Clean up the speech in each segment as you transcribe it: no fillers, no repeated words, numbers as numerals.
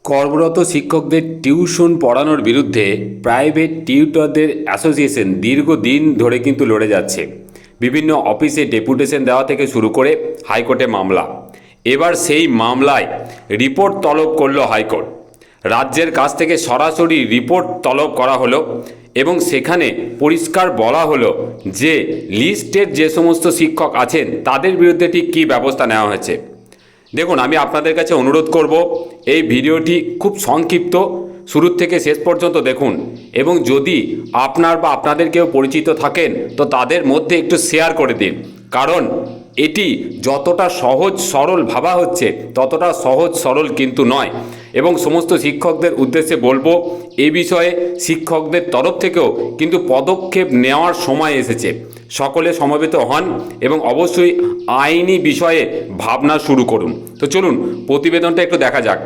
কর্মরত শিক্ষকদের টিউশন পড়ানোর বিরুদ্ধে প্রাইভেট টিউটরদের অ্যাসোসিয়েশন দীর্ঘদিন ধরে কিন্তু লড়ে যাচ্ছে। বিভিন্ন অফিসে ডেপুটেশন দেওয়া থেকে শুরু করে হাইকোর্টে মামলা। এবার সেই মামলায় রিপোর্ট তলব করল হাইকোর্ট। রাজ্যের কাছ থেকে সরাসরি রিপোর্ট তলব করা হলো এবং সেখানে পরিষ্কার বলা হলো যে লিস্টের যে সমস্ত শিক্ষক আছেন তাদের বিরুদ্ধে ঠিক কী ব্যবস্থা নেওয়া হয়েছে। দেখুন, আমি আপনাদের কাছে অনুরোধ করব এই ভিডিওটি খুব সংক্ষিপ্ত, শুরু থেকে শেষ পর্যন্ত দেখুন এবং যদি আপনার বা আপনাদের কেউ পরিচিত থাকেন তো তাদের মধ্যে একটু শেয়ার করে দিন, কারণ এটি যতটা সহজ সরল ভাবা হচ্ছে ততটা সহজ সরল কিন্তু নয়। এবং সমস্ত শিক্ষকদের উদ্দেশ্যে বলবো এ বিষয়ে শিক্ষকদের তরফ থেকেও কিন্তু পদক্ষেপ নেওয়ার সময় এসেছে। সকলে সমবেত হন এবং অবশ্যই আইনি বিষয়ে ভাবনা শুরু করুন। তো চলুন প্রতিবেদনটা একটু দেখা যাক।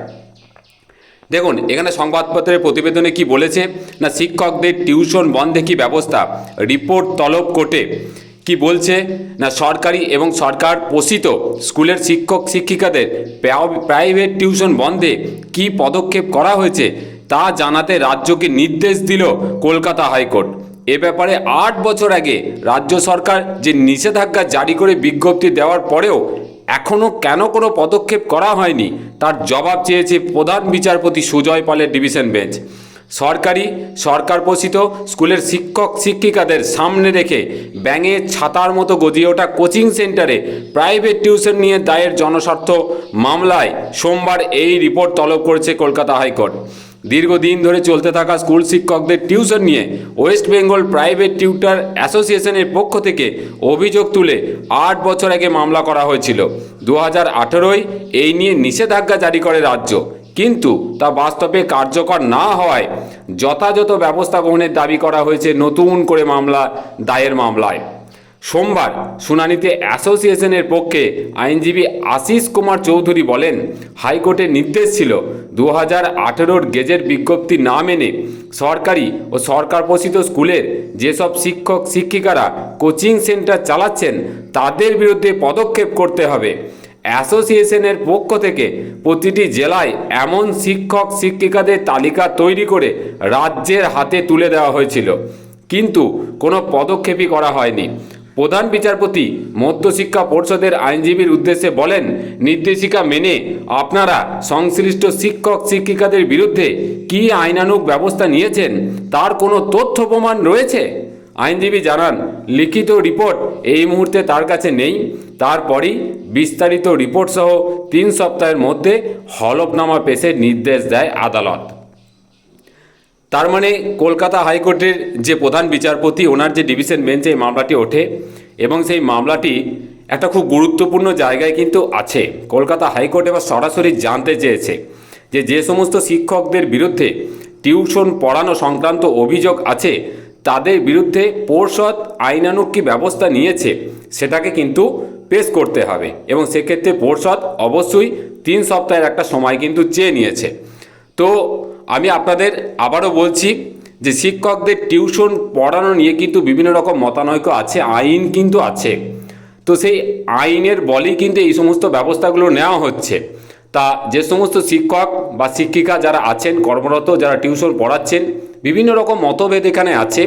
দেখুন, এখানে সংবাদপত্রের প্রতিবেদনে কি বলেছে না, শিক্ষকদের টিউশন বন্ধে কি ব্যবস্থা, রিপোর্ট তলব কোর্টে। কি বলছে না, সরকারি এবং সরকার পোষিত স্কুলের শিক্ষক শিক্ষিকাদের প্রাইভেট টিউশন বন্ধে কি পদক্ষেপ করা হয়েছে তা জানাতে রাজ্যকে নির্দেশ দিল কলকাতা হাইকোর্ট। এ ব্যাপারে 8 বছর আগে রাজ্য সরকার যে নিষেধাজ্ঞা জারি করে বিজ্ঞপ্তি দেওয়ার পরেও এখনও কেন কোনো পদক্ষেপ করা হয়নি তার জবাব চেয়েছে প্রধান বিচারপতি সুজয় পালের ডিভিশন বেঞ্চ। সরকার পোষিত স্কুলের শিক্ষক শিক্ষিকাদের সামনে রেখে ব্যাঙের ছাতার মতো গজিয়ে ওঠা কোচিং সেন্টারে প্রাইভেট টিউশন নিয়ে দায়ের জনস্বার্থ মামলায় সোমবার এই রিপোর্ট তলব করেছে কলকাতা হাইকোর্ট। দীর্ঘদিন ধরে চলতে থাকা স্কুল শিক্ষকদের টিউশন নিয়ে ওয়েস্ট বেঙ্গল প্রাইভেট টিউটর অ্যাসোসিয়েশনের পক্ষ থেকে অভিযোগ তুলে 8 বছর আগে মামলা করা হয়েছিল। 2018-য় এই নিয়ে নিষেধাজ্ঞা জারি করে রাজ্য, কিন্তু তা বাস্তবে কার্যকর না হওয়ায় যথাযথ ব্যবস্থা গ্রহণের দাবি করা হয়েছে নতুন করে দায়ের মামলায়। সোমবার শুনানিতে অ্যাসোসিয়েশনের পক্ষে আইনজীবী আশিস কুমার চৌধুরী বলেন, হাইকোর্টের নির্দেশ ছিল 2018-র গেজেট বিজ্ঞপ্তি না মেনে সরকারি ও সরকার পোষিত স্কুলের যেসব শিক্ষক শিক্ষিকারা কোচিং সেন্টার চালাচ্ছেন তাদের বিরুদ্ধে পদক্ষেপ করতে হবে। অ্যাসোসিয়েশনের পক্ষ থেকে প্রতিটি জেলায় এমন শিক্ষক শিক্ষিকাদের তালিকা তৈরি করে রাজ্যের হাতে তুলে দেওয়া হয়েছিল, কিন্তু কোনো পদক্ষেপই করা হয়নি। প্রধান বিচারপতি মধ্যশিক্ষা পর্ষদের আইনজীবীর উদ্দেশ্যে বলেন, নির্দেশিকা মেনে আপনারা সংশ্লিষ্ট শিক্ষক শিক্ষিকাদের বিরুদ্ধে কী আইনানুগ ব্যবস্থা নিয়েছেন তার কোনো তথ্য প্রমাণ রয়েছে? আইনজীবী জানান, লিখিত রিপোর্ট এই মুহূর্তে তার কাছে নেই। তারপরই বিস্তারিত রিপোর্ট সহ 3 সপ্তাহের মধ্যে হলফনামা পেশের নির্দেশ দেয় আদালত। তার মানে কলকাতা হাইকোর্টের যে প্রধান বিচারপতি ওনার যে ডিভিশন বেঞ্চে এই মামলাটি ওঠে এবং সেই মামলাটি একটা খুব গুরুত্বপূর্ণ জায়গায় কিন্তু আছে। কলকাতা হাইকোর্ট এবার সরাসরি জানতে চেয়েছে যে সমস্ত শিক্ষকদের বিরুদ্ধে টিউশন পড়ানো সংক্রান্ত অভিযোগ আছে তাদের বিরুদ্ধে পর্ষদ আইনানুগ কী ব্যবস্থা নিয়েছে সেটাকে কিন্তু পেশ করতে হবে এবং সেক্ষেত্রে পর্ষদ অবশ্যই 3 সপ্তাহের একটা সময় কিন্তু চেয়ে নিয়েছে। তো আমি আপনাদের আবারও বলছি যে শিক্ষকদের টিউশন পড়ানো নিয়ে কিন্তু বিভিন্ন রকম মতানৈক্য আছে, আইন কিন্তু আছে। তো সেই আইনের বলেই কিন্তু এই সমস্ত ব্যবস্থাগুলো নেওয়া হচ্ছে। তা যে সমস্ত শিক্ষক বা শিক্ষিকা যারা আছেন কর্মরত, যারা টিউশন পড়াচ্ছেন, বিভিন্ন রকম মতভেদ এখানে আছে।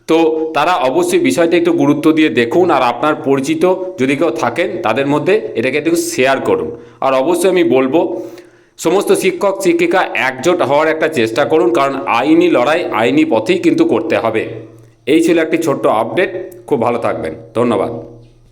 তো তারা অবশ্যই বিষয়টা একটু গুরুত্ব দিয়ে দেখুন, আর আপনার পরিচিত যদি কেউ থাকেন তাদের মধ্যে এটাকে একটু শেয়ার করুন। আর অবশ্যই আমি বলবো সমস্ত শিক্ষক শিক্ষিকা একজোট হওয়ার একটা চেষ্টা করুন, কারণ আইনি লড়াই আইনি পথেই কিন্তু করতে হবে। এই ছিল একটি ছোট্ট আপডেট। খুব ভালো থাকবেন, ধন্যবাদ।